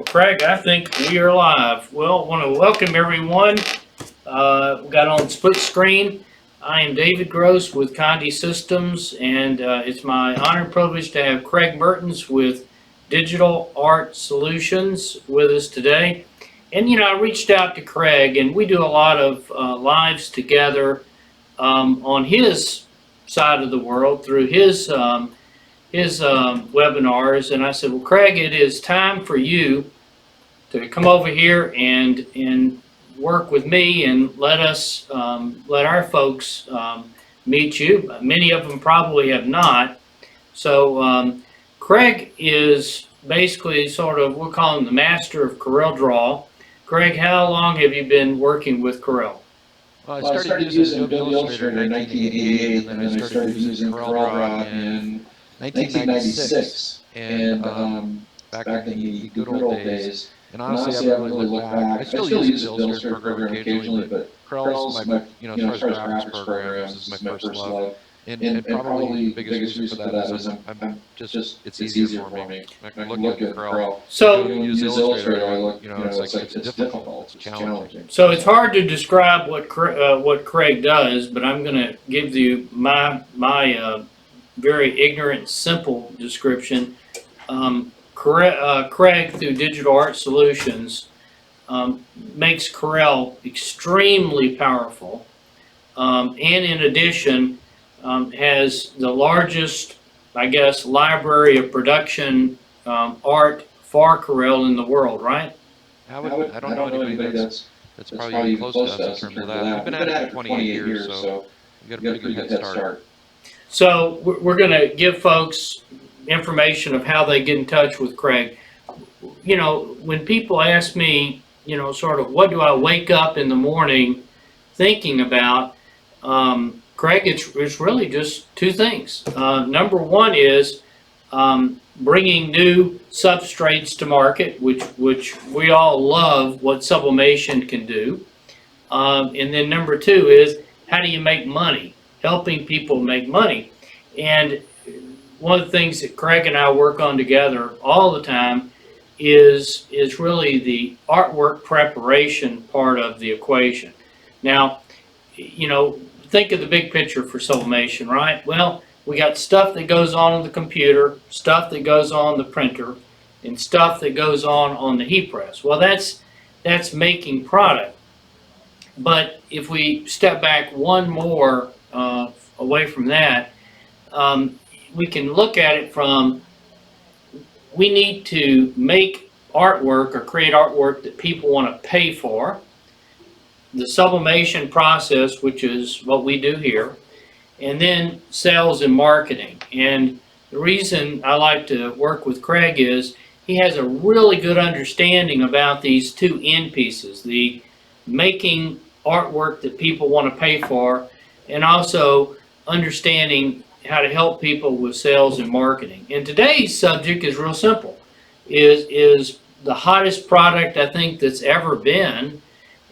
Well, Craig, I think we are live. Well, I want to welcome everyone. We got on split screen. I am David Gross with Condi Systems, and it's my honor and privilege to have Craig Mertens with Digital Art Solutions with us today. And, I reached out to Craig, and we do a lot of lives together on his side of the world through his webinars, and I said, well, Craig, it is time for you to come over here and work with me and let our folks meet you. Many of them probably have not. So Craig is basically sort of, we'll call him the master of CorelDraw. Craig, how long have you been working with Corel? Well, I started using Adobe Illustrator in 1988, and then I started using CorelDraw in 1996, and back in the good old days. And honestly, I haven't really looked back. I still use the Illustrator program occasionally, but Corel's my, as far as graphics programs, is my first love. And probably the biggest reason for that is I'm just it's easier for me. I can look at Corel. So use Illustrator, I look, it's difficult, it's challenging. So it's hard to describe what Craig does, but I'm going to give you my very ignorant, simple description. Craig, through Digital Art Solutions, makes Corel extremely powerful, and in addition, has the largest, I guess, library of production art for Corel in the world, right? I don't know anybody that's probably close to us in terms of that. We've been at it for 28 years, so we've got a pretty good head start. So we're going to give folks information of how they get in touch with Craig. When people ask me, sort of what do I wake up in the morning thinking about, Craig, it's really just two things. Number one is bringing new substrates to market, which we all love what sublimation can do. And then number two is how do you make money? Helping people make money. And one of the things that Craig and I work on together all the time is really the artwork preparation part of the equation. Now, think of the big picture for sublimation, right? Well, we got stuff that goes on the computer, stuff that goes on the printer, and stuff that goes on the heat press. Well, that's making product. But if we step back one more away from that, we can look at it from, we need to make artwork or create artwork that people want to pay for. The sublimation process, which is what we do here, and then sales and marketing. And the reason I like to work with Craig is he has a really good understanding about these two end pieces, the making artwork that people want to pay for, and also understanding how to help people with sales and marketing. And today's subject is real simple, is the hottest product I think that's ever been,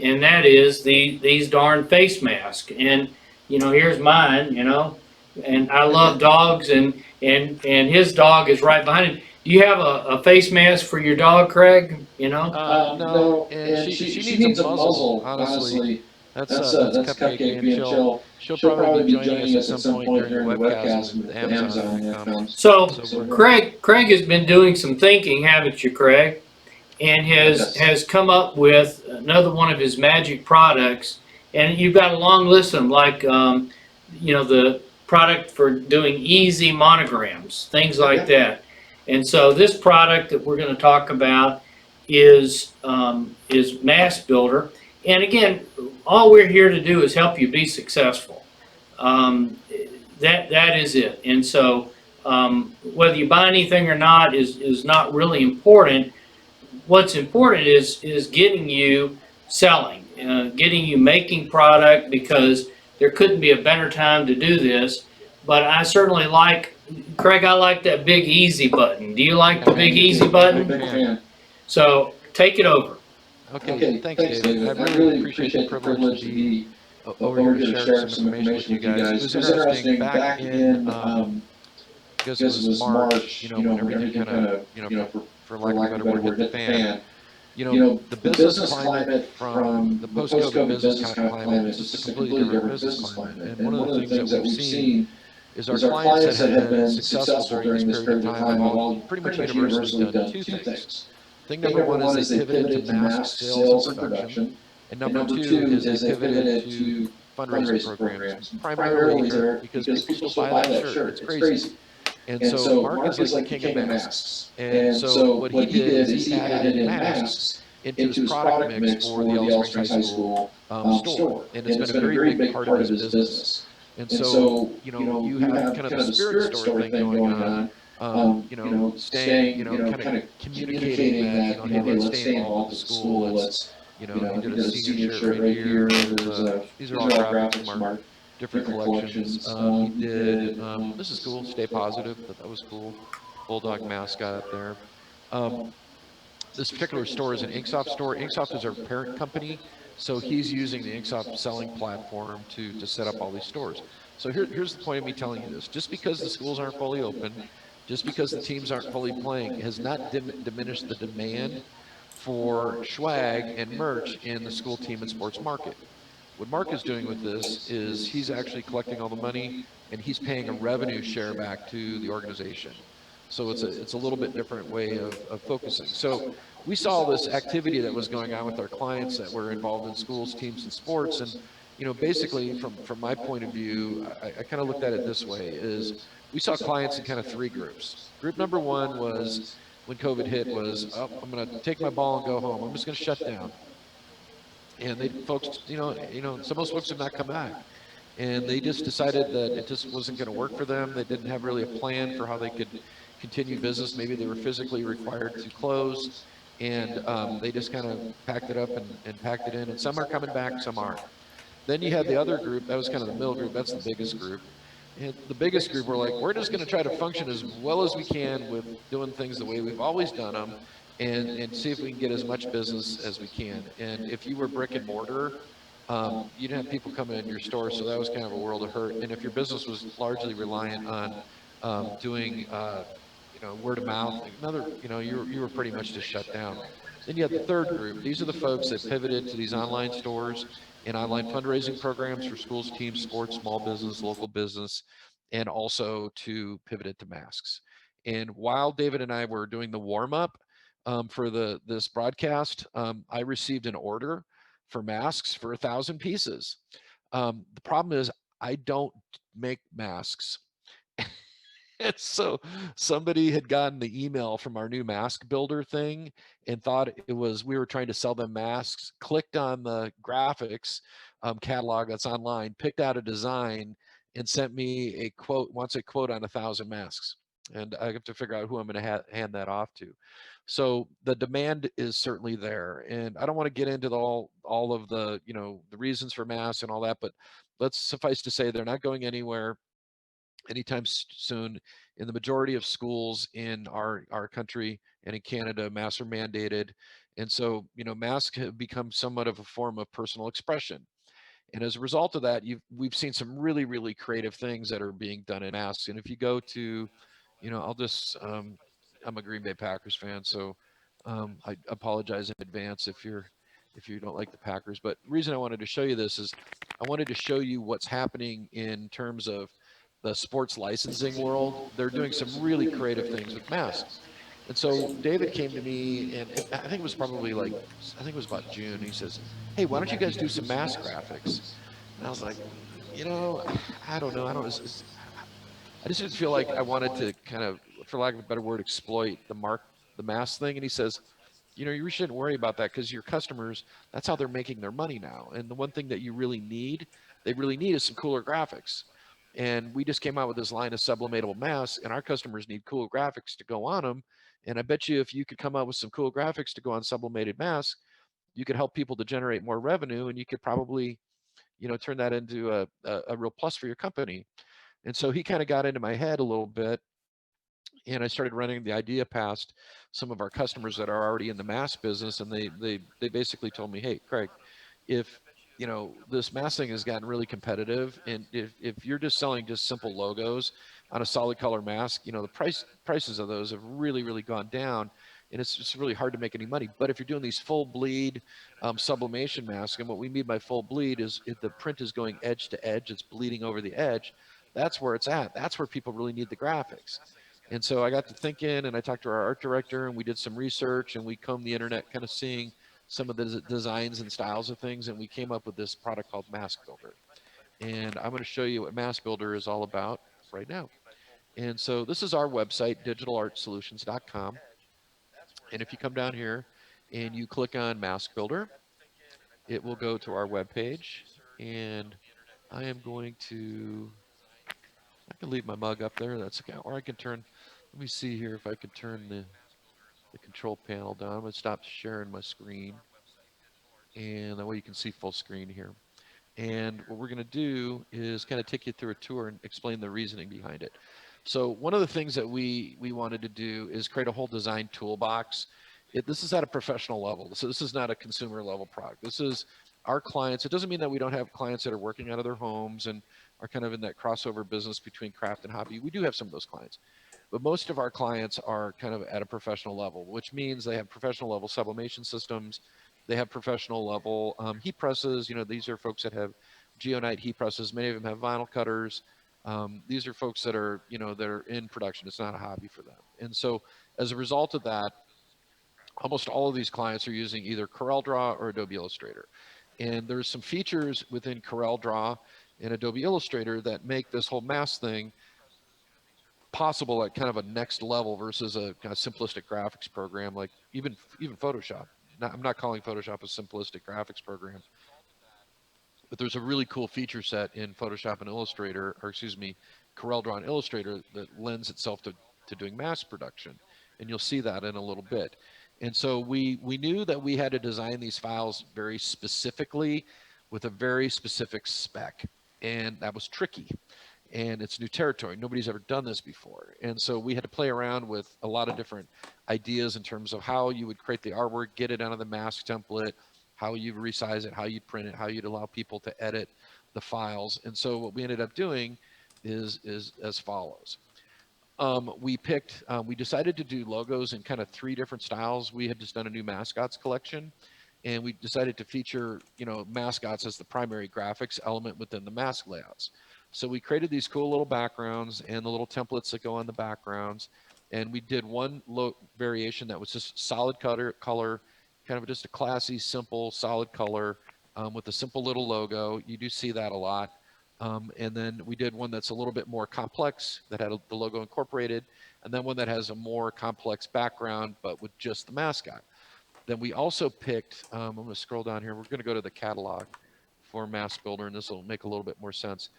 and that is these darn face masks. And here's mine, and I love dogs, and his dog is right behind him. Do you have a face mask for your dog, Craig? No, and she needs a muzzle, honestly. That's Cupcake being chill. She'll probably be joining us at some point during the webcast with Amazon when it comes. So Craig has been doing some thinking, haven't you, Craig? And has come up with another one of his magic products. And you've got a long list of them, like the product for doing easy monograms, things like that. And so this product that we're going to talk about is Mask Builder. And again, all we're here to do is help you be successful. That is it. And so whether you buy anything or not is not really important. What's important is getting you selling, getting you making product, because there couldn't be a better time to do this. But I certainly like, Craig, I like that big easy button. Do you like the big easy button? So take it over. Okay, thanks, David. I really appreciate the privilege to be over here to share some information with you guys. It was interesting back in, because it was March, when everything kind of, for lack of a better word, hit the fan. The business climate from the post-COVID business climate is just a completely different business climate. And one of the things that we've seen is our clients that have been successful during this period of time have all pretty much universally done two things. Thing number one is they pivoted to mask sales and production. And number two is they pivoted to fundraising programs, primarily here because people still buy that shirt. It's crazy. And so Mark is like the king of masks. And so what he did is he added in masks into his product mix for the Yellow Springs High School store. And it's been a very big part of his business. And so, you have kind of the spirit store thing going on, staying, kind of communicating that, hey, let's stay involved with the school. He did a senior shirt right here. These are all graphics from our different collections. He did, this is cool, Stay Positive, that was cool. Bulldog mascot there. This particular store is an Inksoft store. Inksoft is our parent company, so he's using the Inksoft selling platform to set up all these stores. So here's the point of me telling you this. Just because the schools aren't fully open, just because the teams aren't fully playing, has not diminished the demand for swag and merch in the school team and sports market. What Mark is doing with this is he's actually collecting all the money and he's paying a revenue share back to the organization. So it's a little bit different way of focusing. So we saw this activity that was going on with our clients that were involved in schools, teams, and sports. And basically from my point of view, I kind of looked at it this way: is we saw clients in kind of three groups. Group number one was when COVID hit was, oh, I'm going to take my ball and go home. I'm just going to shut down. And folks, some of those folks have not come back. And they just decided that it just wasn't going to work for them. They didn't have really a plan for how they could continue business. Maybe they were physically required to close, and they just kind of packed it up and packed it in. And some are coming back, some aren't. Then you had the other group. That was kind of the middle group. That's the biggest group. And the biggest group were like, we're just going to try to function as well as we can with doing things the way we've always done them, and see if we can get as much business as we can. And if you were brick and mortar, you didn't have people coming in your store, so that was kind of a world of hurt. And if your business was largely reliant on doing, word of mouth, you were pretty much just shut down. Then you had the third group. These are the folks that pivoted to these online stores and online fundraising programs for schools, teams, sports, small business, local business, and also to pivoted to masks. And while David and I were doing the warm up for this broadcast, I received an order for masks for 1,000 pieces. The problem is I don't make masks. And so somebody had gotten the email from our new mask builder thing and thought we were trying to sell them masks, clicked on the graphics catalog that's online, picked out a design, and sent me wants a quote on 1,000 masks. And I have to figure out who I'm going to hand that off to. So the demand is certainly there. And I don't want to get into all of the, the reasons for masks and all that, but let's suffice to say they're not going anywhere anytime soon. In the majority of schools in our country and in Canada, masks are mandated. And so, masks have become somewhat of a form of personal expression. And as a result of that, we've seen some really, really creative things that are being done in masks. And if you go to, I'm a Green Bay Packers fan, so I apologize in advance if you don't like the Packers. But the reason I wanted to show you this is I wanted to show you what's happening in terms of the sports licensing world. They're doing some really creative things with masks. And so David came to me, and I think it was probably I think it was about June. He says, "Hey, why don't you guys do some mask graphics?" And I was like, I don't know. I just didn't feel like I wanted to kind of, for lack of a better word, exploit the mask thing. And he says, you shouldn't worry about that because your customers, that's how they're making their money now. And the one thing that they really need is some cooler graphics. And we just came out with this line of sublimatable masks, and our customers need cool graphics to go on them. And I bet you if you could come out with some cool graphics to go on sublimated masks, you could help people to generate more revenue, and you could probably, turn that into a real plus for your company. And so he kind of got into my head a little bit, and I started running the idea past some of our customers that are already in the mask business, and they basically told me, "Hey, Craig, if this mask thing has gotten really competitive, and if you're just selling just simple logos on a solid color mask, the prices of those have really, really gone down. and it's just really hard to make any money. But if you're doing these full bleed sublimation masks, and what we mean by full bleed is if the print is going edge to edge, it's bleeding over the edge, that's where it's at. That's where people really need the graphics. And so I got to thinking, and I talked to our art director, and we did some research, and we combed the internet, kind of seeing some of the designs and styles of things, and we came up with this product called Mask Builder. And I'm going to show you what Mask Builder is all about right now. And so this is our website, digitalartsolutions.com. And if you come down here and you click on Mask Builder, it will go to our web page. And I am going to, I can leave my mug up there. That's okay. Or I can turn, let me see here if I can turn the control panel down. I'm going to stop sharing my screen. And that way you can see full screen here. And what we're going to do is kind of take you through a tour and explain the reasoning behind it. So one of the things that we wanted to do is create a whole design toolbox. This is at a professional level. So this is not a consumer level product. This is our clients. It doesn't mean that we don't have clients that are working out of their homes and are kind of in that crossover business between craft and hobby. We do have some of those clients. But most of our clients are kind of at a professional level, which means they have professional level sublimation systems. They have professional level heat presses. You know, these are folks that have geonite heat presses. Many of them have vinyl cutters. These are folks that are, you know, that are in production. It's not a hobby for them. And so as a result of that, almost all of these clients are using either CorelDraw or Adobe Illustrator. And there's some features within CorelDraw and Adobe Illustrator that make this whole mask thing possible at kind of a next level versus a kind of simplistic graphics program like even Photoshop. I'm not calling Photoshop a simplistic graphics program, but there's a really cool feature set in Photoshop and Illustrator, or excuse me, CorelDRAW and Illustrator that lends itself to doing mass production. And you'll see that in a little bit. And so we knew that we had to design these files very specifically with a very specific spec. And that was tricky. And it's new territory. Nobody's ever done this before. And so we had to play around with a lot of different ideas in terms of how you would create the artwork, get it out of the mask template, how you resize it, how you print it, how you'd allow people to edit the files. And so what we ended up doing is as follows. We decided to do logos in kind of 3 different styles. We had just done a new mascots collection, and we decided to feature, you know, mascots as the primary graphics element within the mask layouts. So we created these cool little backgrounds and the little templates that go on the backgrounds. And we did one variation that was just solid color, kind of just a classy, simple, solid color with a simple little logo. You do see that a lot. And then we did one that's a little bit more complex that had the logo incorporated, and then one that has a more complex background but with just the mascot. Then we also picked, I'm going to scroll down here. We're going to go to the catalog for Mask Builder, and this will make a little bit more sense.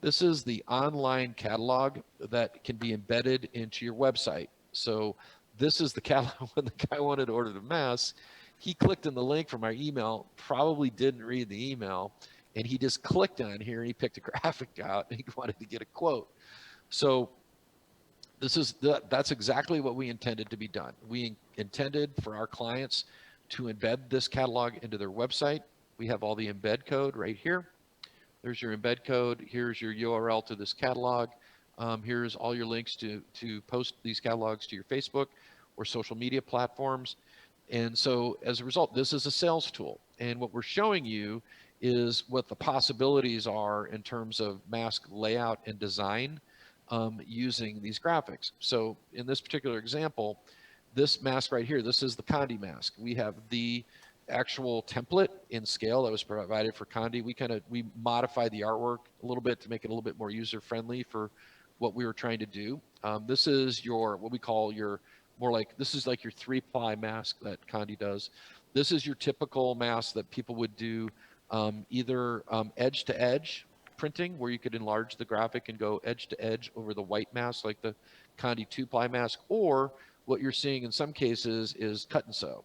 This is the online catalog that can be embedded into your website. So this is the catalog. When the guy wanted to order the mask, he clicked on the link from our email, probably didn't read the email, and he just clicked on here and he picked a graphic out and he wanted to get a quote. So that's exactly what we intended to be done. We intended for our clients to embed this catalog into their website. We have all the embed code right here. There's your embed code. Here's your URL to this catalog. Here's all your links to post these catalogs to your Facebook or social media platforms. And so as a result, this is a sales tool. And what we're showing you is what the possibilities are in terms of mask layout and design using these graphics. So in this particular example, this mask right here, this is the Condi mask. We have the actual template in scale that was provided for Condi. We modified the artwork a little bit to make it a little bit more user friendly for what we were trying to do. This is your, what we call your, more like, this is like your 3-ply mask that Condi does. This is your typical mask that people would do either edge to edge printing, where you could enlarge the graphic and go edge to edge over the white mask like the Condi 2-ply mask, or what you're seeing in some cases is cut and sew.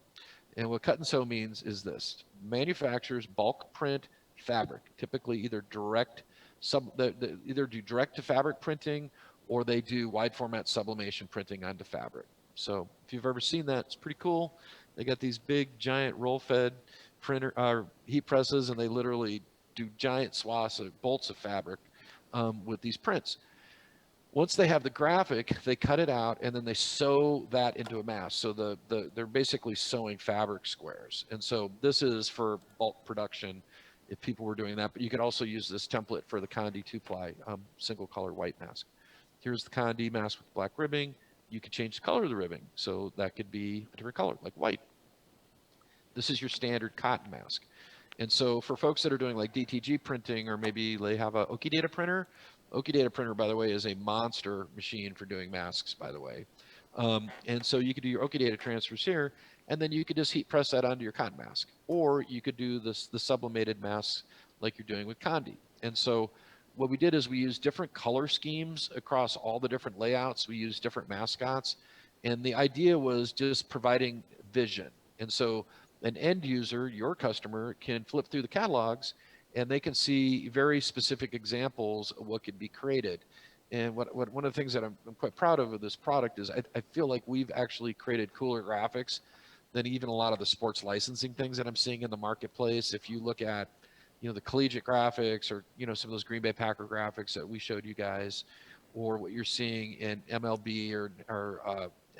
And what cut and sew means is this: manufacturers bulk print fabric, typically either either do direct to fabric printing, or they do wide format sublimation printing onto fabric. So if you've ever seen that, it's pretty cool. They got these big giant roll fed heat presses, and they literally do giant swaths of bolts of fabric with these prints. Once they have the graphic, they cut it out and then they sew that into a mask. So they're basically sewing fabric squares. And so this is for bulk production if people were doing that. But you could also use this template for the Condi 2-ply single color white mask. Here's the Condi mask with black ribbing. You could change the color of the ribbing. So that could be a different color, like white. This is your standard cotton mask. And so for folks that are doing like DTG printing, or maybe they have a Oki Data printer, Oki Data printer, by the way, is a monster machine for doing masks, by the way. And so you could do your Oki Data transfers here, and then you could just heat press that onto your cotton mask. Or you could do this, the sublimated masks like you're doing with Condi. And so what we did is we used different color schemes across all the different layouts. We used different mascots. And the idea was just providing vision. And so an end user, your customer, can flip through the catalogs and they can see very specific examples of what could be created. And what one of the things that I'm quite proud of this product is I feel like we've actually created cooler graphics than even a lot of the sports licensing things that I'm seeing in the marketplace. If you look at, the collegiate graphics, or, some of those Green Bay Packer graphics that we showed you guys, or what you're seeing in MLB or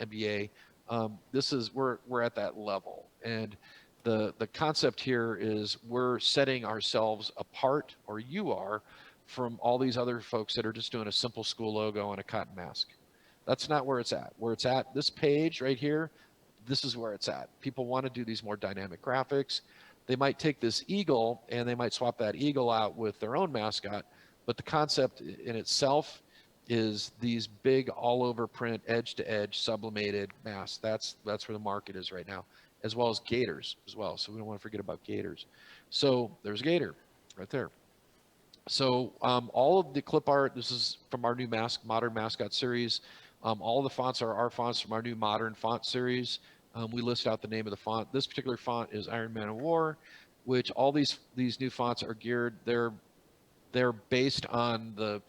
NBA, we're at that level. And the concept here is we're setting ourselves apart, or you are, from all these other folks that are just doing a simple school logo and a cotton mask. That's not where it's at. Where it's at, this page right here, this is where it's at. People want to do these more dynamic graphics. They might take this eagle and they might swap that eagle out with their own mascot, but the concept in itself is these big all over print, edge to edge, sublimated masks. That's where the market is right now, as well as gators as well. So we don't want to forget about gators. So there's gator right there. So all of the clip art, this is from our new modern mascot series. All the fonts are our fonts from our new modern font series. We list out the name of the font. This particular font is Iron Man of War, which all these new fonts are geared. They're based on the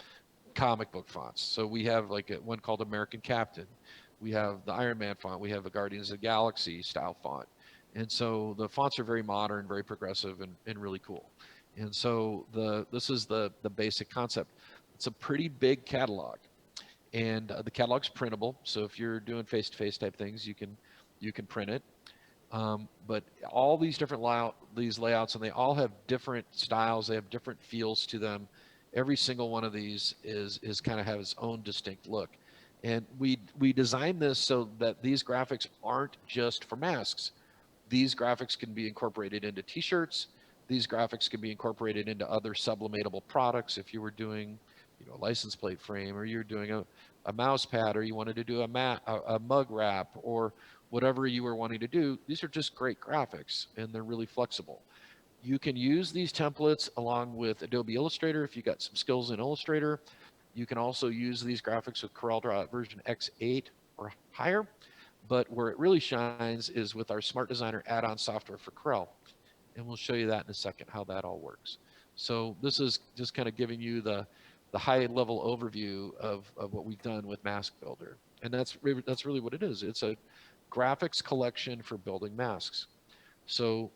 comic book fonts. So we have like one called American Captain. We have the Iron Man font. We have a Guardians of the Galaxy style font. And so the fonts are very modern, very progressive, and really cool. And so this is the basic concept. It's a pretty big catalog, and the catalog's printable. So if you're doing face-to-face type things, you can print it. But all these different layouts, and they all have different styles. They have different feels to them. Every single one of these is kind of have its own distinct look. And we designed this so that these graphics aren't just for masks. These graphics can be incorporated into t-shirts. These graphics can be incorporated into other sublimatable products. If you were doing, a license plate frame, or you're doing a mouse pad, or you wanted to do a mug wrap, or whatever you were wanting to do, these are just great graphics, and they're really flexible. You can use these templates along with Adobe Illustrator if you got some skills in Illustrator. You can also use these graphics with CorelDraw version X8 or higher. But where it really shines is with our Smart Designer add-on software for Corel. And we'll show you that in a second, how that all works. So this is just kind of giving you the high-level overview of what we've done with Mask Builder. And that's really what it is. It's a graphics collection for building masks. So,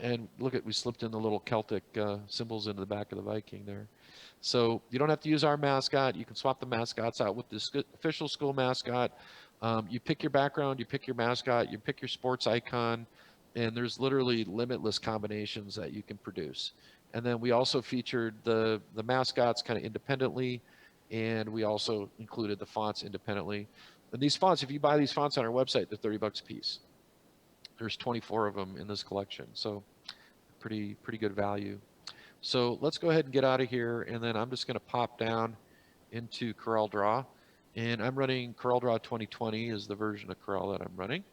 and look at, we slipped in the little Celtic symbols into the back of the Viking there. So you don't have to use our mascot. You can swap the mascots out with the official school mascot. You pick your background, you pick your mascot, you pick your sports icon, and there's literally limitless combinations that you can produce. And then we also featured the mascots kind of independently, and we also included the fonts independently. And these fonts, if you buy these fonts on our website, they're $30 a piece. There's 24 of them in this collection, so pretty good value. So let's go ahead and get out of here, and then I'm just going to pop down into CorelDraw. And I'm running CorelDraw 2020 is the version of Corel that I'm running.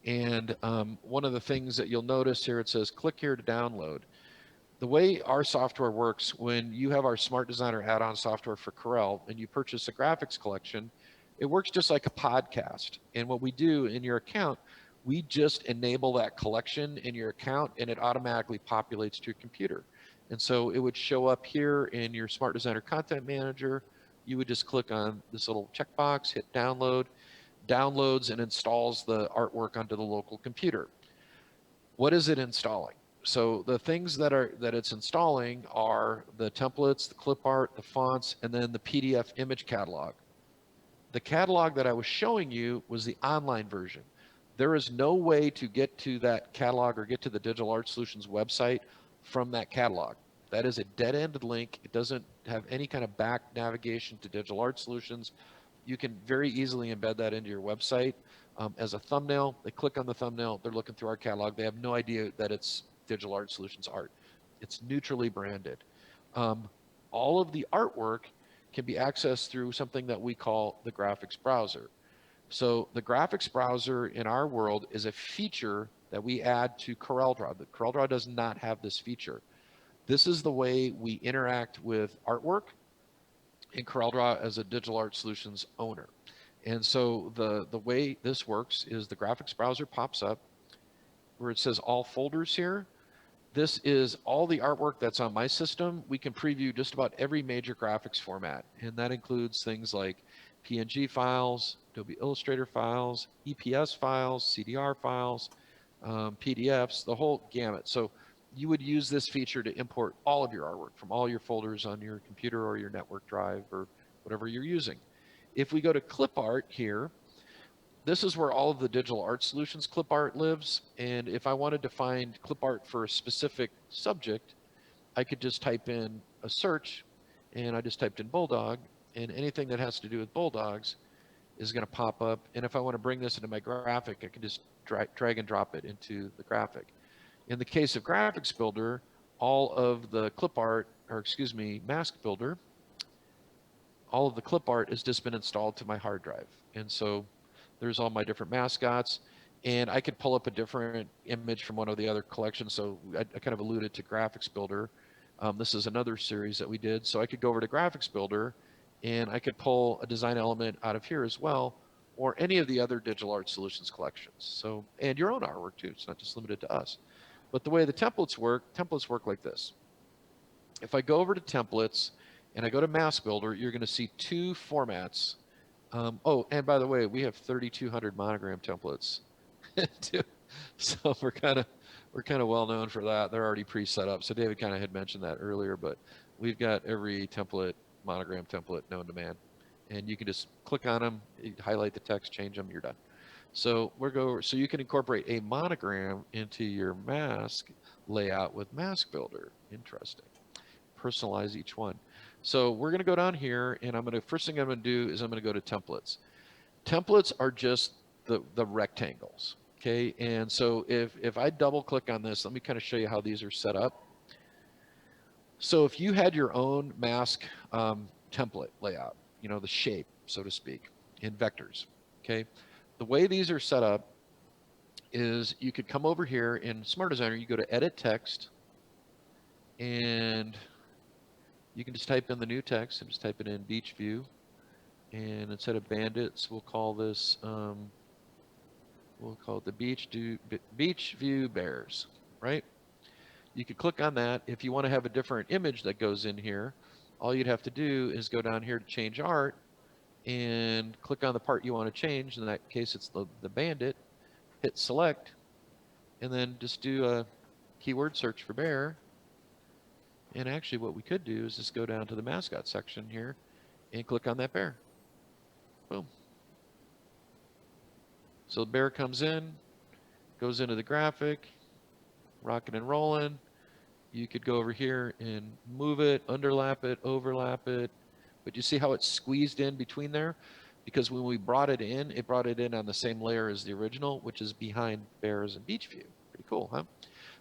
And one of the things that you'll notice here, it says click here to download. The way our software works, when you have our Smart Designer add-on software for Corel and you purchase a graphics collection, it works just like a podcast. And what we do in your account, we just enable that collection in your account, and it automatically populates to your computer. And so it would show up here in your Smart Designer Content Manager. You would just click on this little checkbox, hit download, downloads and installs the artwork onto the local computer. What is it installing? So the things that it's installing are the templates, the clip art, the fonts, and then the PDF image catalog. The catalog that I was showing you was the online version. There is no way to get to that catalog or get to the Digital Art Solutions website from that catalog. That is a dead-end link. It doesn't have any kind of back navigation to Digital Art Solutions. You can very easily embed that into your website as a thumbnail. They click on the thumbnail, they're looking through our catalog. They have no idea that it's Digital Art Solutions art. It's neutrally branded. Um, all of the artwork can be accessed through something that we call the graphics browser. So the graphics browser in our world is a feature that we add to CorelDraw. The CorelDraw does not have this feature. This is the way we interact with artwork in CorelDraw as a Digital Art Solutions owner. And so the way this works is the graphics browser pops up where it says all folders here. This is all the artwork that's on my system. We can preview just about every major graphics format, and that includes things like PNG files, Adobe Illustrator files, EPS files, CDR files, PDFs, the whole gamut. So you would use this feature to import all of your artwork from all your folders on your computer or your network drive or whatever you're using. If we go to clip art here, this is where all of the Digital Art Solutions clip art lives. And if I wanted to find clip art for a specific subject, I could just type in a search, and I just typed in Bulldog, and anything that has to do with Bulldogs is going to pop up. And if I want to bring this into my graphic, I can just drag and drop it into the graphic. In the case of Graphics Builder, all of the clip art, or excuse me, Mask Builder, all of the clip art has just been installed to my hard drive. And so there's all my different mascots, and I could pull up a different image from one of the other collections. So I kind of alluded to Graphics Builder. This is another series that we did. So I could go over to Graphics Builder, and I could pull a design element out of here as well, or any of the other Digital Art Solutions collections. So, and your own artwork too. It's not just limited to us. But the way the templates work like this. If I go over to templates and I go to Mask Builder, you're going to see two formats. Oh, and by the way, we have 3,200 monogram templates too. So we're kind of well known for that. They're already pre-set up. So David kind of had mentioned that earlier, but we've got every template, monogram template known to man, and you can just click on them, highlight the text, change them, you're done. So so you can incorporate a monogram into your mask layout with Mask Builder. Interesting. Personalize each one. So we're going to go down here, and first thing I'm going to do is I'm going to go to templates. Templates are just the rectangles. Okay, and so if I double click on this, let me kind of show you how these are set up. So if you had your own mask template layout, the shape, so to speak, in vectors, okay, the way these are set up is you could come over here in Smart Designer, you go to Edit Text, and you can just type in the new text and just type it in Beach View, and instead of bandits, we'll call this we'll call it the Beach View Bears, right? You could click on that. If you want to have a different image that goes in here, all you'd have to do is go down here to change art and click on the part you want to change. In that case, it's the bandit. Hit select, and then just do a keyword search for bear. And actually what we could do is just go down to the mascot section here and click on that bear. Boom. So the bear comes in, goes into the graphic, rocking and rolling. You could go over here and move it, underlap it, overlap it. But you see how it's squeezed in between there? Because when we brought it in on the same layer as the original, which is behind bears and beach view. Pretty cool, huh?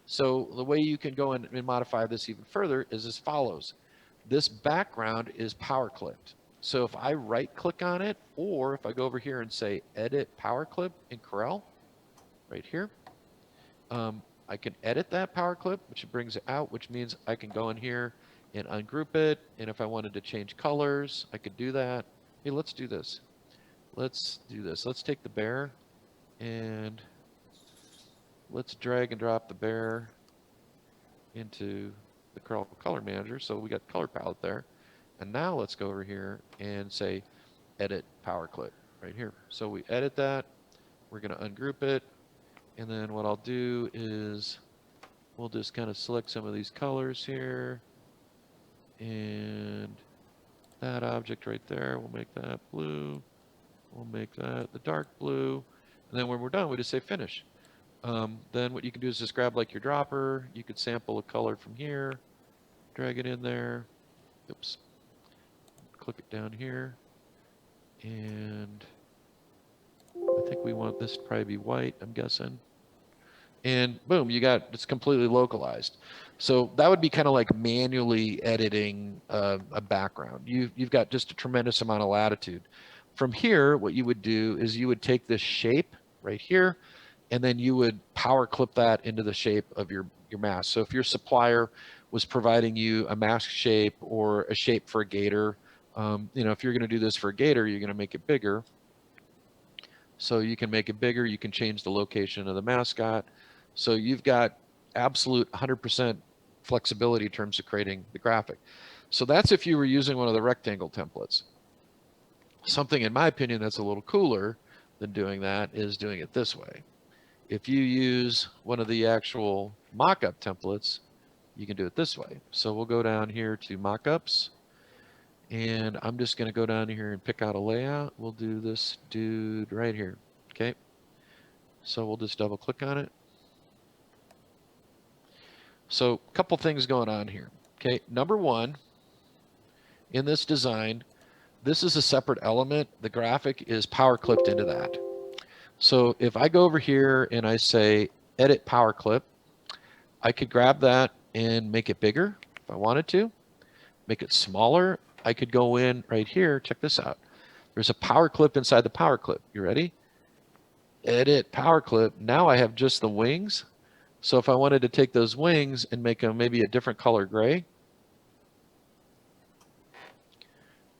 So the way you can go in and modify this even further is as follows. This background is power clipped. So if I right click on it, or if I go over here and say edit power clip in Corel, right here, I can edit that power clip, which brings it out, which means I can go in here and ungroup it. And if I wanted to change colors, I could do that. Hey, let's do this. Let's do this. Let's take the bear and let's drag and drop the bear into the Corel Color Manager. So we got the color palette there. And now let's go over here and say edit power clip right here. So we edit that. We're going to ungroup it. And then what I'll do is we'll just kind of select some of these colors here. And that object right there, we'll make that blue. We'll make that the dark blue. And then when we're done, we just say finish. Then what you can do is just grab like your dropper. You could sample a color from here, drag it in there. Oops. Click it down here. And I think we want this to probably be white, I'm guessing. And boom, you got, it's completely localized. So that would be kind of like manually editing a background. You've got just a tremendous amount of latitude. From here, what you would do is you would take this shape right here, and then you would power clip that into the shape of your mask. So if your supplier was providing you a mask shape or a shape for a gator, you know, if you're going to do this for a gator, you're going to make it bigger. So you can make it bigger. You can change the location of the mascot. So you've got absolute 100% flexibility in terms of creating the graphic. So that's if you were using one of the rectangle templates. Something, in my opinion, that's a little cooler than doing that is doing it this way. If you use one of the actual mock-up templates, you can do it this way. So we'll go down here to mock-ups, and I'm just going to go down here and pick out a layout. We'll do this dude right here. Okay. So we'll just double click on it. So a couple things going on here. Okay. Number one, in this design, this is a separate element. The graphic is power clipped into that. So if I go over here and I say edit power clip, I could grab that and make it bigger if I wanted to, make it smaller. I could go in right here, check this out. There's a power clip inside the power clip. You ready? Edit power clip. Now I have just the wings. So if I wanted to take those wings and make them maybe a different color gray,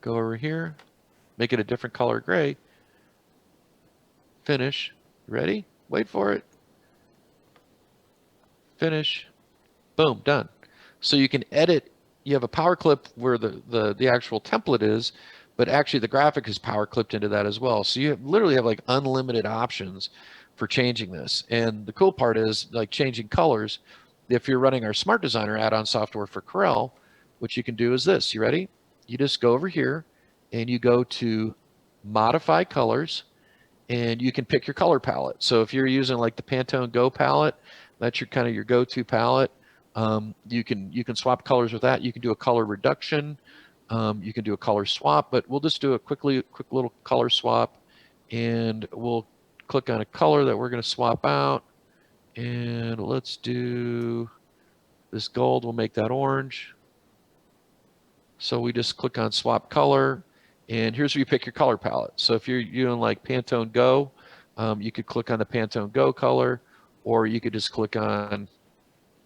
go over here, make it a different color gray, finish. Ready? Wait for it. Finish. Boom, done. So you can edit. You have a power clip where the actual template is, but actually the graphic is power clipped into that as well. So you literally have like unlimited options for changing this. And the cool part is like changing colors. If you're running our Smart Designer add-on software for Corel, what you can do is this. You ready? You just go over here and you go to modify colors, and you can pick your color palette. So if you're using like the Pantone Go palette, that's your kind of your go-to palette. You can swap colors with that. You can do a color reduction. You can do a color swap, but we'll just do a quick little color swap, and we'll click on a color that we're going to swap out, and let's do this gold. We'll make that orange. So we just click on swap color, and here's where you pick your color palette. So if you're doing like Pantone Go, you could click on the Pantone Go color, or you could just click on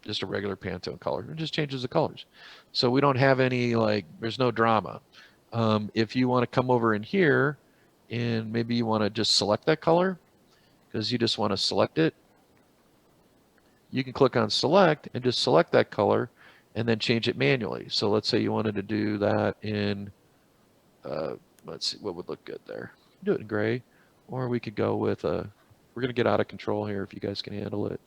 just a regular Pantone color. It just changes the colors. So we don't have any, like, there's no drama. If you want to come over in here and maybe you want to just select that color because you just want to select it, you can click on select and just select that color and then change it manually. So let's say you wanted to do that in, let's see what would look good there. Do it in gray, or we could go with a, we're going to get out of control here if you guys can handle it.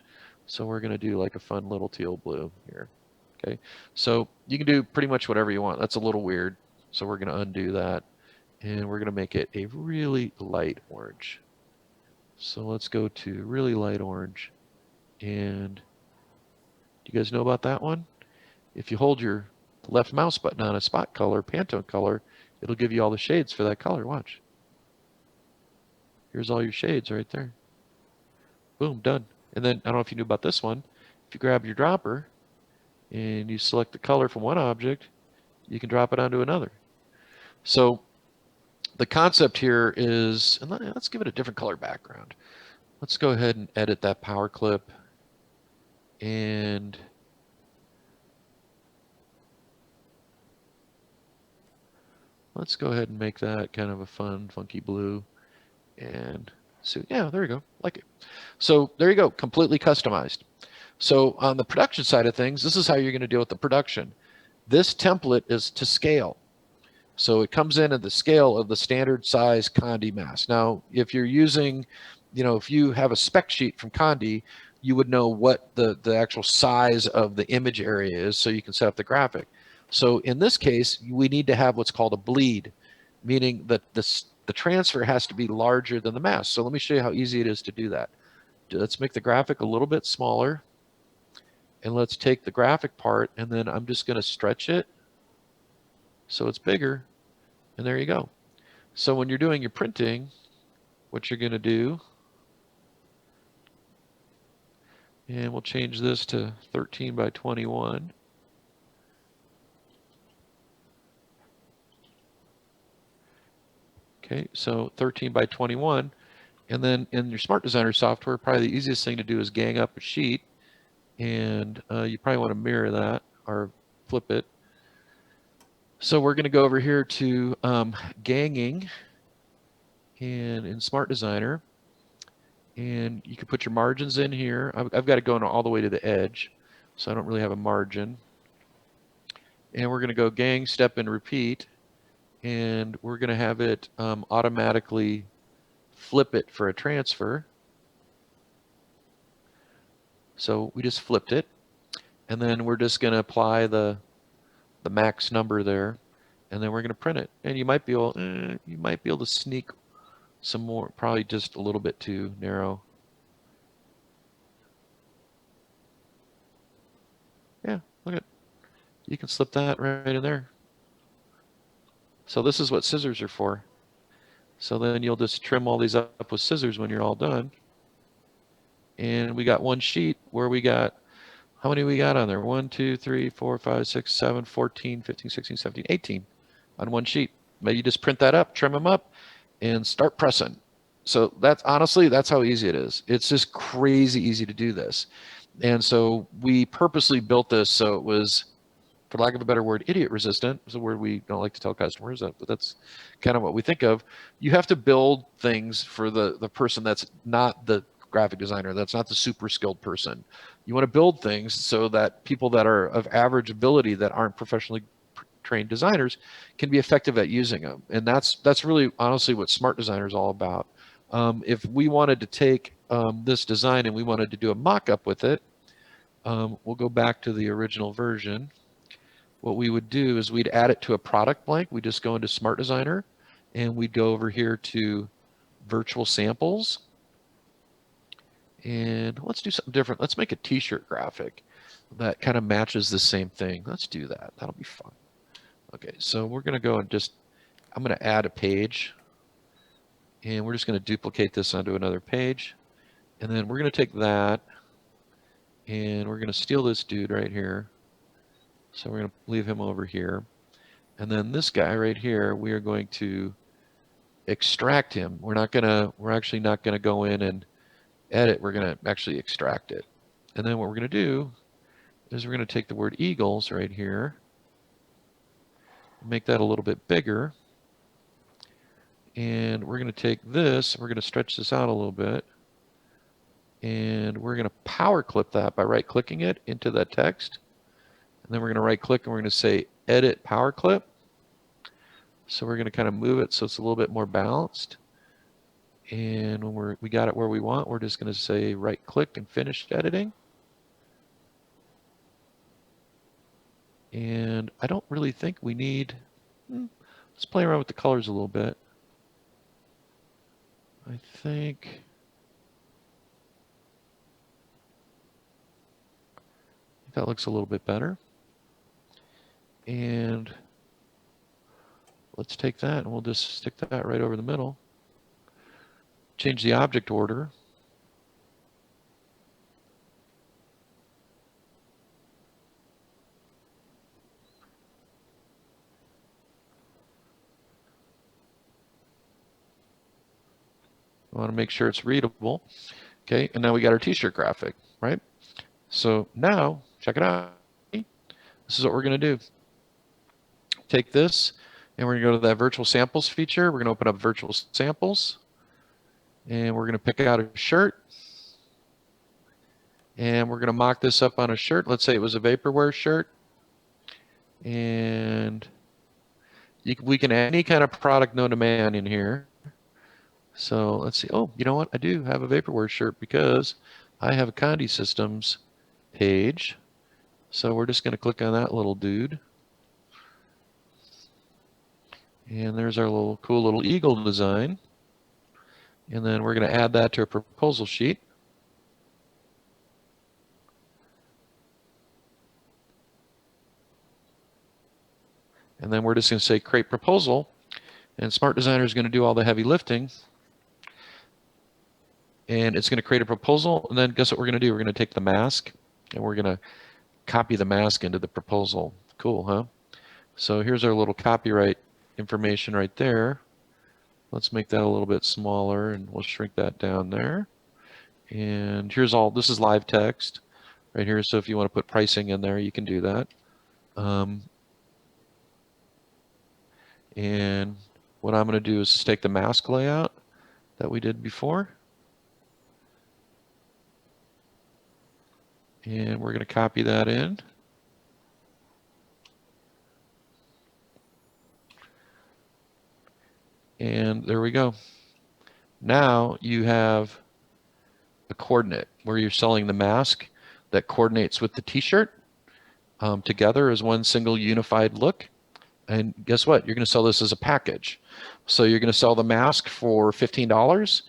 So we're going to do like a fun little teal blue here. Okay, so you can do pretty much whatever you want. That's a little weird. So we're going to undo that, and we're going to make it a really light orange. So let's go to really light orange. And do you guys know about that one? If you hold your left mouse button on a spot color, Pantone color, it'll give you all the shades for that color. Watch. Here's all your shades right there. Boom, done. And then, I don't know if you knew about this one. If you grab your dropper and you select the color from one object, you can drop it onto another. So the concept here is, and let's give it a different color background. Let's go ahead and edit that power clip. And let's go ahead and make that kind of a fun, funky blue. And so, yeah, there we go. Like it. So there you go, completely customized. So on the production side of things, this is how you're going to deal with the production. This template is to scale. So it comes in at the scale of the standard size Condi mask. Now, if you're using, you know, if you have a spec sheet from Condi, you would know what the actual size of the image area is so you can set up the graphic. So in this case, we need to have what's called a bleed, meaning that the transfer has to be larger than the mask. So let me show you how easy it is to do that. Let's make the graphic a little bit smaller, and let's take the graphic part, and then I'm just going to stretch it so it's bigger, and there you go. So when you're doing your printing, what you're going to do, and we'll change this to 13 by 21. Okay, so 13 by 21. And then in your Smart Designer software, probably the easiest thing to do is gang up a sheet. And you probably want to mirror that or flip it. So we're going to go over here to ganging and in Smart Designer. And you can put your margins in here. I've got it going all the way to the edge, so I don't really have a margin. And we're going to go gang, step, and repeat. And we're going to have it automatically flip it for a transfer. So we just flipped it. And then we're just going to apply the max number there. And then we're going to print it. And you might be able to sneak some more, probably just a little bit too narrow. Yeah, look at, you can slip that right in there. So this is what scissors are for. So then you'll just trim all these up with scissors when you're all done. And we got one sheet where we got, how many we got on there? 1, 2, 3, 4, 5, 6, 7, 14, 15, 16, 17, 18 on one sheet. Maybe you just print that up, trim them up, and start pressing. So that's honestly, that's how easy it is. It's just crazy easy to do this. And so we purposely built this so it was, for lack of a better word, idiot resistant. It's a word we don't like to tell customers, but that's kind of what we think of. You have to build things for the person that's not the graphic designer, that's not the super skilled person. You want to build things so that people that are of average ability that aren't professionally trained designers can be effective at using them. And that's really honestly what Smart Designer is all about. If we wanted to take this design and we wanted to do a mock-up with it, we'll go back to the original version. What we would do is we'd add it to a product blank. We just go into Smart Designer and we'd go over here to virtual samples. And let's do something different. Let's make a t-shirt graphic that kind of matches the same thing. Let's do that. That'll be fun. Okay, so we're going to go and just, I'm going to add a page. And we're just going to duplicate this onto another page. And then we're going to take that and we're going to steal this dude right here. So we're going to leave him over here. And then this guy right here, we are going to extract him. We're actually not going to go in and edit. We're going to actually extract it. And then what we're going to do is we're going to take the word eagles right here, make that a little bit bigger. And we're going to take this, we're going to stretch this out a little bit. And we're going to power clip that by right clicking it into that text. And then we're going to right click and we're going to say edit power clip. So we're going to kind of move it so it's a little bit more balanced. And when we got it where we want, we're just going to say right click and finish editing. And I don't really think we need, let's play around with the colors a little bit. I think that looks a little bit better. And let's take that and we'll just stick that right over the middle. Change the object order. We want to make sure it's readable. Okay, and now we got our t-shirt graphic, right? So now, check it out. This is what we're going to do. Take this, and we're going to go to that virtual samples feature. We're going to open up virtual samples, and we're going to pick out a shirt. And we're going to mock this up on a shirt. Let's say it was a vaporware shirt. And we can add any kind of product known to man in here. So let's see. Oh, you know what? I do have a vaporware shirt because I have a Conde Systems page. So we're just going to click on that little dude. And there's our little cool little eagle design. And then we're going to add that to a proposal sheet. And then we're just going to say create proposal. And Smart Designer is going to do all the heavy lifting. And it's going to create a proposal. And then guess what we're going to do? We're going to take the mask and we're going to copy the mask into the proposal. Cool, huh? So here's our little copyright information right there. Let's make that a little bit smaller and we'll shrink that down there. And here's all, this is live text right here. So if you want to put pricing in there, you can do that. And what I'm going to do is just take the mask layout that we did before. And we're going to copy that in. And there we go. Now you have a coordinate where you're selling the mask that coordinates with the t-shirt together as one single unified look. And guess what? You're going to sell this as a package. So you're going to sell the mask for $15.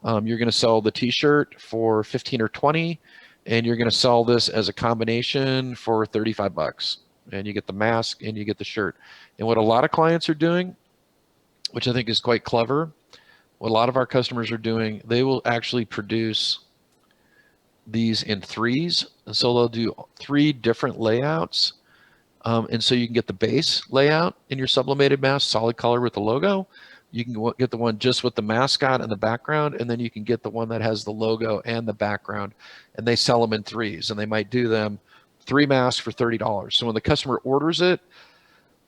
You're going to sell the t-shirt for 15 or 20, and you're going to sell this as a combination for 35 bucks. And you get the mask and you get the shirt. And what a lot of clients are doing, which I think is quite clever, what a lot of our customers are doing, they will actually produce these in threes. And so they'll do 3 different layouts. And so you can get the base layout in your sublimated mask, solid color with the logo. You can get the one just with the mascot and the background, and then you can get the one that has the logo and the background. And they sell them in threes, and they might do them 3 masks for $30. So when the customer orders it,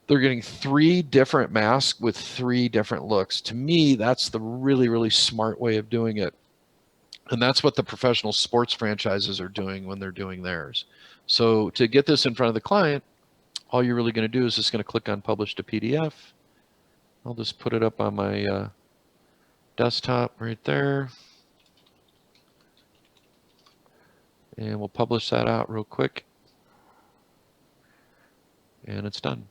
they're getting 3 different masks with 3 different looks. To me, that's the really, really smart way of doing it. And that's what the professional sports franchises are doing when they're doing theirs. So to get this in front of the client, all you're really going to do is just going to click on Publish to PDF. I'll just put it up on my desktop right there. And we'll publish that out real quick. And it's done.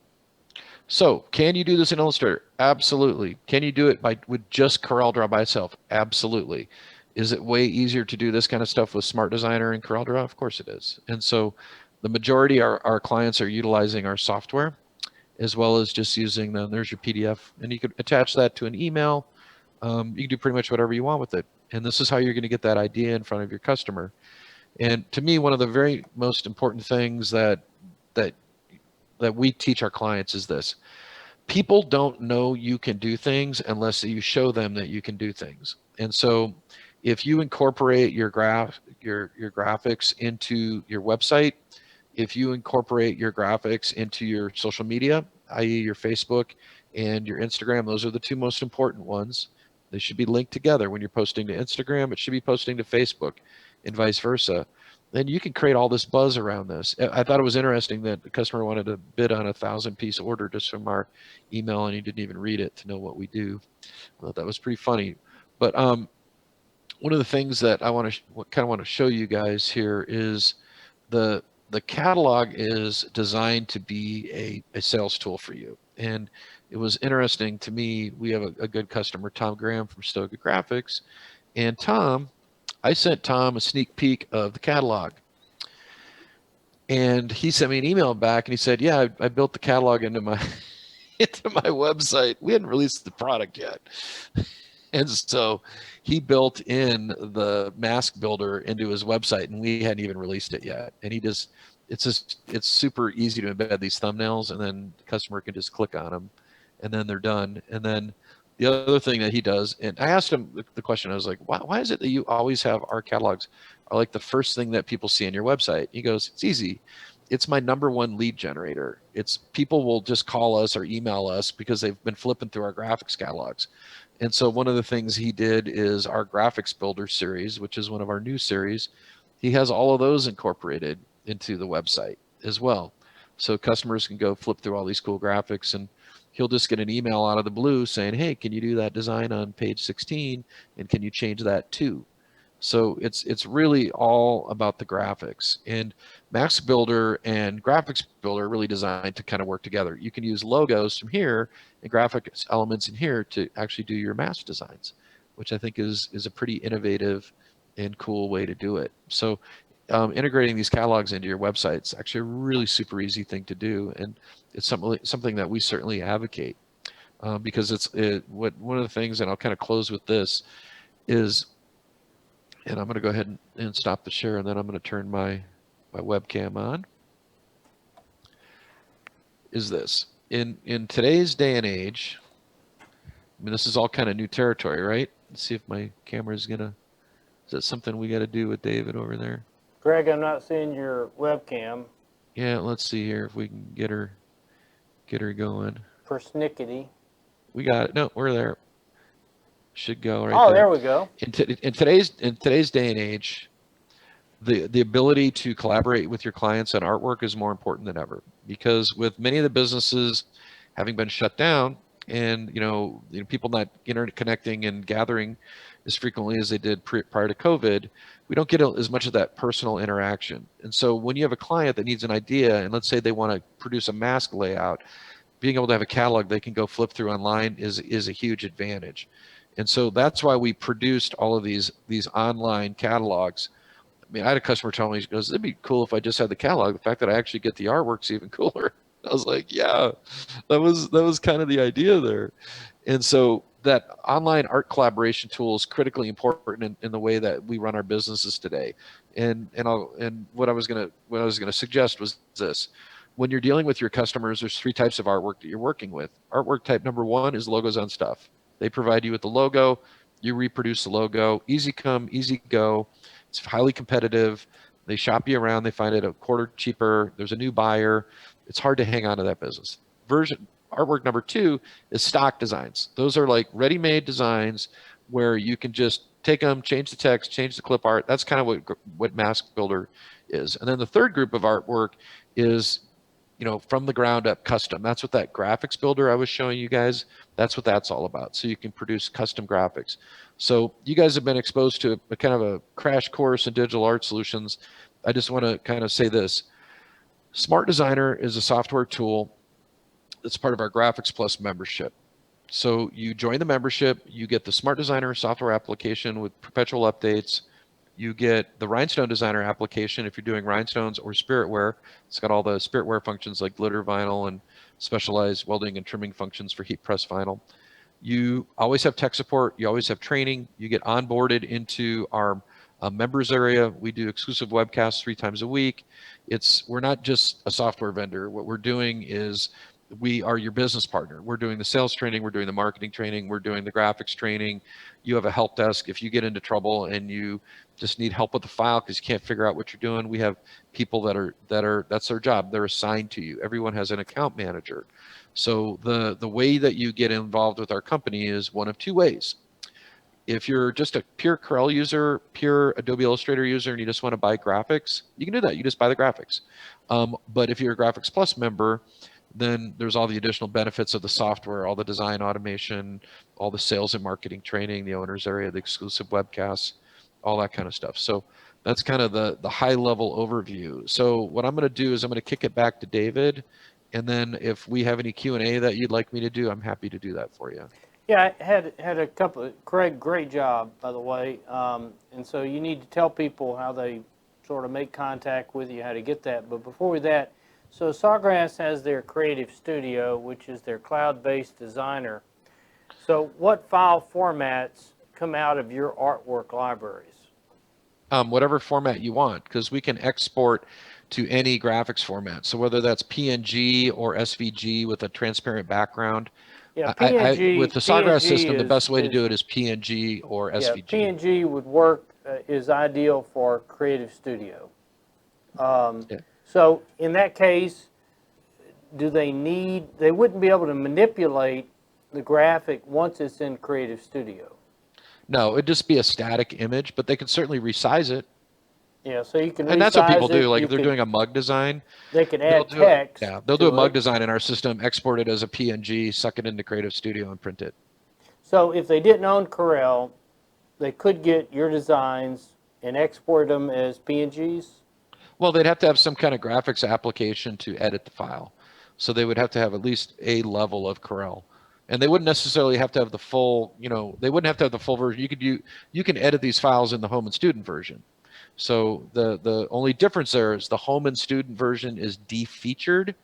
So can you do this in Illustrator? Absolutely. Can you do it with just CorelDraw by itself? Absolutely. Is it way easier to do this kind of stuff with Smart Designer and CorelDraw? Of course it is. And so the majority of our clients are utilizing our software as well as just using them. There's your PDF, and you could attach that to an email. You can do pretty much whatever you want with it. And this is how you're going to get that idea in front of your customer. And to me, one of the very most important things that we teach our clients is this. People don't know you can do things unless you show them that you can do things. And so if you incorporate your graphics into your website, if you incorporate your graphics into your social media, i.e. your Facebook and your Instagram, those are the 2 most important ones. They should be linked together. When you're posting to Instagram, it should be posting to Facebook and vice versa. Then you can create all this buzz around this. I thought it was interesting that the customer wanted to bid on a 1,000-piece order just from our email, and he didn't even read it to know what we do. I thought that was pretty funny. But one of the things that I want to show you guys here is the catalog is designed to be a sales tool for you. And it was interesting to me, we have a good customer, Tom Graham from Stoga Graphics. And I sent Tom a sneak peek of the catalog. And he sent me an email back and he said, yeah, I built the catalog into my website. We hadn't released the product yet. And so he built in the mask builder into his website, and we hadn't even released it yet. And it's super easy to embed these thumbnails, and then the customer can just click on them, and then they're done. And then the other thing that he does, and I asked him the question, I was like, why is it that you always have our catalogs are like the first thing that people see on your website? He goes, it's easy. It's my #1 lead generator. It's people will just call us or email us because they've been flipping through our graphics catalogs. And so one of the things he did is our graphics builder series, which is one of our new series. He has all of those incorporated into the website as well. So customers can go flip through all these cool graphics, and he'll just get an email out of the blue saying, hey, can you do that design on page 16? And can you change that too? So it's really all about the graphics. And Max Builder and Graphics Builder are really designed to kind of work together. You can use logos from here and graphics elements in here to actually do your mask designs, which I think is a pretty innovative and cool way to do it. So integrating these catalogs into your website is actually a really super easy thing to do, and it's something that we certainly advocate because one of the things, and I'll kind of close with this, is, and I'm going to go ahead and stop the share, and then I'm going to turn my webcam on, is this. In today's day and age, I mean, this is all kind of new territory, right? Let's see if my camera is going to, is that something we got to do with David over there? Greg, I'm not seeing your webcam. Yeah, let's see here if we can get her going. Persnickety. We got it. No, we're there. Should go right Oh, there. there we go. In today's day and age, the ability to collaborate with your clients on artwork is more important than ever, because with many of the businesses having been shut down, and people not interconnecting and gathering as frequently as they did prior to COVID, we don't get as much of that personal interaction. And so when you have a client that needs an idea, and let's say they want to produce a mask layout, being able to have a catalog they can go flip through online is a huge advantage. And so that's why we produced all of these online catalogs. I mean, I had a customer tell me, he goes, it'd be cool if I just had the catalog. The fact that I actually get the artwork's even cooler. I was like, yeah, that was kind of the idea there. And so that online art collaboration tool is critically important in the way that we run our businesses today. And what I was gonna suggest was this. When you're dealing with your customers, there's 3 types of artwork that you're working with. Artwork type number 1 is logos on stuff. They provide you with the logo, you reproduce the logo, easy come, easy go. It's highly competitive. They shop you around. They find it a quarter cheaper. There's a new buyer. It's hard to hang on to that business. Artwork number 2 is stock designs. Those are like ready-made designs where you can just take them, change the text, change the clip art. That's kind of what Mask Builder is. And then the third group of artwork is, from the ground up custom. That's what that graphics builder I was showing you guys, that's what that's all about. So you can produce custom graphics. So you guys have been exposed to a kind of a crash course in digital art solutions. I just want to kind of say this. Smart Designer is a software tool that's part of our Graphics Plus membership. So you join the membership, you get the Smart Designer software application with perpetual updates. You get the Rhinestone Designer application if you're doing rhinestones or spiritware. It's got all the spiritware functions like glitter vinyl and specialized welding and trimming functions for heat press vinyl. You always have tech support. You always have training. You get onboarded into our members area. We do exclusive webcasts 3 times a week. We're not just a software vendor. What we're doing is we are your business partner. We're doing the sales training. We're doing the marketing training. We're doing the graphics training. You have a help desk. If you get into trouble and you just need help with the file because you can't figure out what you're doing, we have people that's their job. They're assigned to you. Everyone has an account manager. So the way that you get involved with our company is one of 2 ways. If you're just a pure Corel user, pure Adobe Illustrator user, and you just want to buy graphics, you can do that. You just buy the graphics. But if you're a Graphics Plus member, then there's all the additional benefits of the software, all the design automation, all the sales and marketing training, the owners area, the exclusive webcasts, all that kind of stuff. So that's kind of the high level overview. So what I'm going to do is I'm going to kick it back to David. And then if we have any Q&A that you'd like me to do, I'm happy to do that for you. Yeah, I had a couple. Craig, great job, by the way. And so you need to tell people how they sort of make contact with you, how to get that. But before that, so Sawgrass has their Creative Studio, which is their cloud-based designer. So what file formats come out of your artwork libraries? Whatever format you want, because we can export to any graphics format. So whether that's PNG or SVG with a transparent background. Yeah, PNG. With the Sawgrass system, the best way to do it is PNG or SVG. Yeah, PNG would work, is ideal for Creative Studio. So in that case, they wouldn't be able to manipulate the graphic once it's in Creative Studio. No, it'd just be a static image, but they could certainly resize it. Yeah, so you can resize it. And that's what people do. Like if they're doing a mug design, they could add text. Yeah, they'll do a mug design in our system, export it as a PNG, suck it into Creative Studio, and print it. So if they didn't own Corel, they could get your designs and export them as PNGs? Well, they'd have to have some kind of graphics application to edit the file. So they would have to have at least a level of Corel. And they wouldn't necessarily have to have the full, they wouldn't have to have the full version. You can edit these files in the home and student version. So the only difference there is the home and student version is defeatured.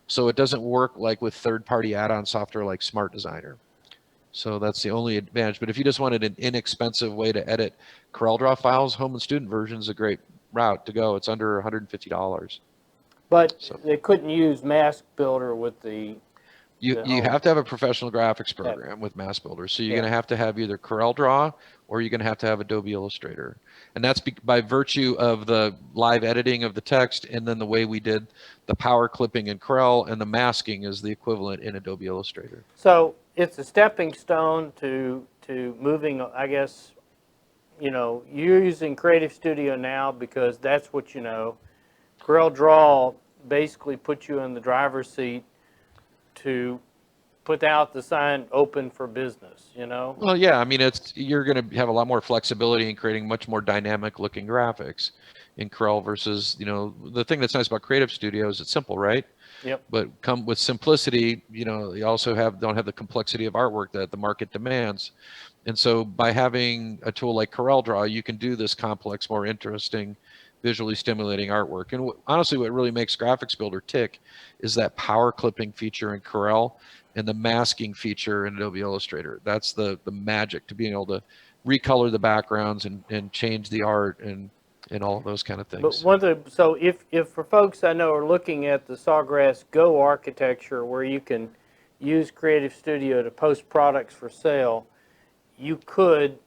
So it doesn't work like with third-party add-on software like Smart Designer. So that's the only advantage. But if you just wanted an inexpensive way to edit CorelDraw files, home and student version is a great route to go. It's under $150. But So they couldn't use Mask Builder with the you have to have a professional graphics program with Mass Builder. So you're going to have either CorelDraw or you're going to have Adobe Illustrator. And that's by virtue of the live editing of the text, and then the way we did the power clipping in Corel, and the masking is the equivalent in Adobe Illustrator. So it's a stepping stone to moving, I guess, you're using Creative Studio now because that's what you know. CorelDraw basically puts you in the driver's seat to put out the sign open for business, Well, yeah, I mean, you're going to have a lot more flexibility in creating much more dynamic looking graphics in Corel versus, the thing that's nice about Creative Studio is it's simple, right? Yep. But come with simplicity, you also don't have the complexity of artwork that the market demands. And so by having a tool like CorelDraw, you can do this complex, more interesting, visually stimulating artwork. And honestly, what really makes Graphics Builder tick is that power clipping feature in Corel and the masking feature in Adobe Illustrator. That's the magic to being able to recolor the backgrounds and change the art and all of those kind of things. But so if for folks I know are looking at the Sawgrass Go architecture where you can use Creative Studio to post products for sale, you could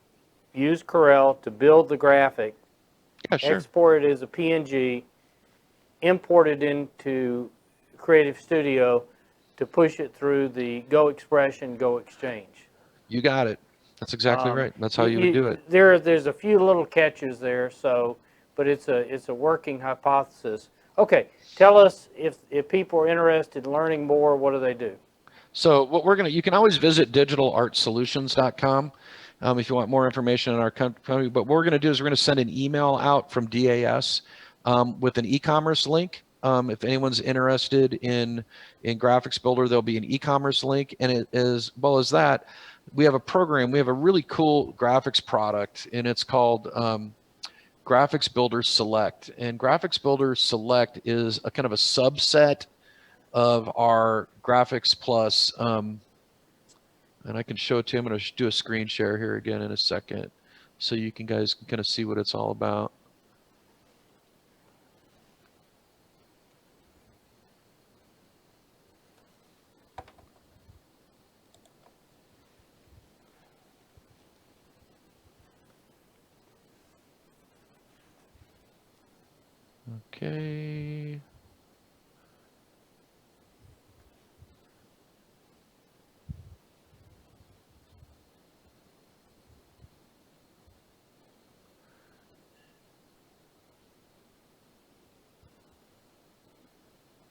use Corel to build the graphic, Yeah, sure. export it as a PNG, import it into Creative Studio to push it through the Go Expression, Go Exchange. You got it. That's exactly right. That's how you would do it. There's a few little catches there, but it's a working hypothesis. Okay, tell us if people are interested in learning more, what do they do? So you can always visit digitalartsolutions.com if you want more information on our company. But what we're going to do is we're going to send an email out from DAS with an e-commerce link. If anyone's interested in Graphics Builder, there'll be an e-commerce link, and as well as that, we have a program. We have a really cool graphics product, and it's called Graphics Builder Select. And Graphics Builder Select is a kind of a subset of our Graphics Plus, and I can show it to you. I'm going to do a screen share here again in a second, so you guys can kind of see what it's all about. Okay.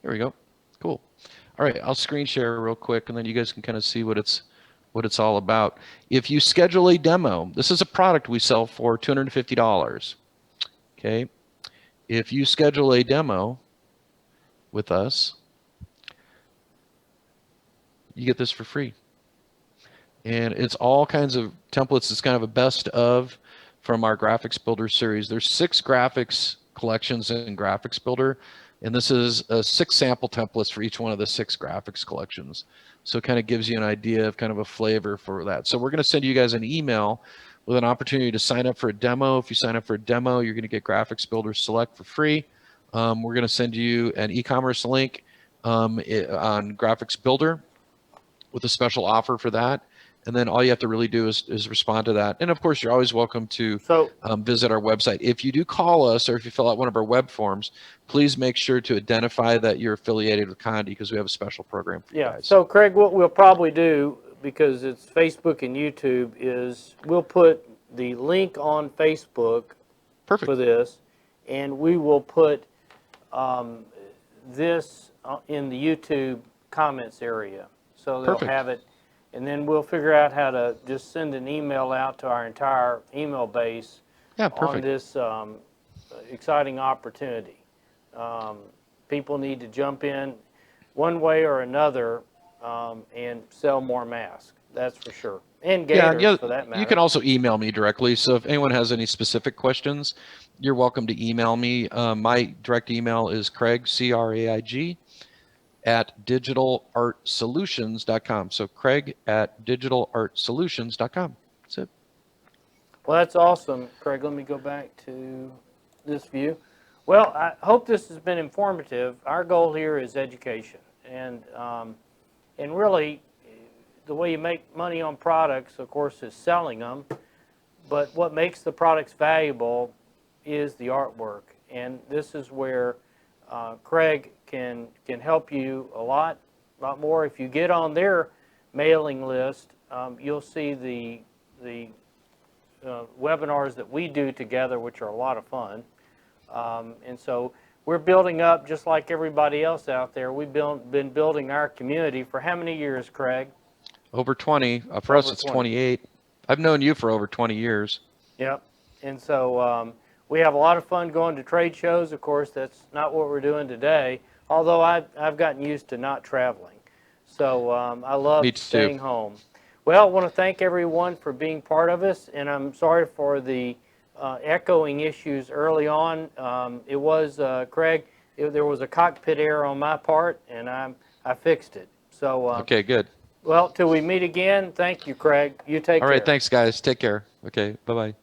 There we go. Cool. All right, I'll screen share real quick, and then you guys can kind of see what it's all about. If you schedule a demo, this is a product we sell for $250. Okay. If you schedule a demo with us, you get this for free. And it's all kinds of templates. It's kind of a best of from our Graphics Builder series. There's 6 graphics collections in Graphics Builder, and this is 6 sample templates for each one of the 6 graphics collections. So it kind of gives you an idea of kind of a flavor for that. So we're going to send you guys an email with an opportunity to sign up for a demo. If you sign up for a demo, you're going to get Graphics Builder Select for free. We're going to send you an e-commerce link on Graphics Builder with a special offer for that. And then all you have to really do is respond to that. And of course, you're always welcome to visit our website. If you do call us or if you fill out one of our web forms, please make sure to identify that you're affiliated with Condi, because we have a special program for you guys. So Craig, what we'll probably do, because it's Facebook and YouTube, is we'll put the link on Facebook for this, and we will put this in the YouTube comments area. So they'll have it. and then we'll figure out how to just send an email out to our entire email base Yeah, on perfect. this exciting opportunity. People need to jump in one way or another and sell more masks. That's for sure. And Yeah, gaiters, for that matter. you can also email me directly. So if anyone has any specific questions, you're welcome to email me. My direct email is Craig, C-R-A-I-G, at digitalartsolutions.com. So Craig at digitalartsolutions.com. That's it. Well, that's awesome, Craig. Let me go back to this view. Well, I hope this has been informative. Our goal here is education, and really, the way you make money on products, of course, is selling them. But what makes the products valuable is the artwork, and this is where Craig can help you a lot more. If you get on their mailing list, you'll see the webinars that we do together, which are a lot of fun. And so we're building up just like everybody else out there. We've been building our community for how many years, Craig? Over 20. For us, it's 28. I've known you for over 20 years. Yep. And so we have a lot of fun going to trade shows. Of course, that's not what we're doing today, although I've gotten used to not traveling. So I love staying home. Well, I want to thank everyone for being part of us, and I'm sorry for the echoing issues early on. It was, Craig, there was a cockpit error on my part, and I fixed it. So okay, good. Well, till we meet again, thank you, Craig. You take care. All right, thanks, guys. Take care. Okay, bye-bye.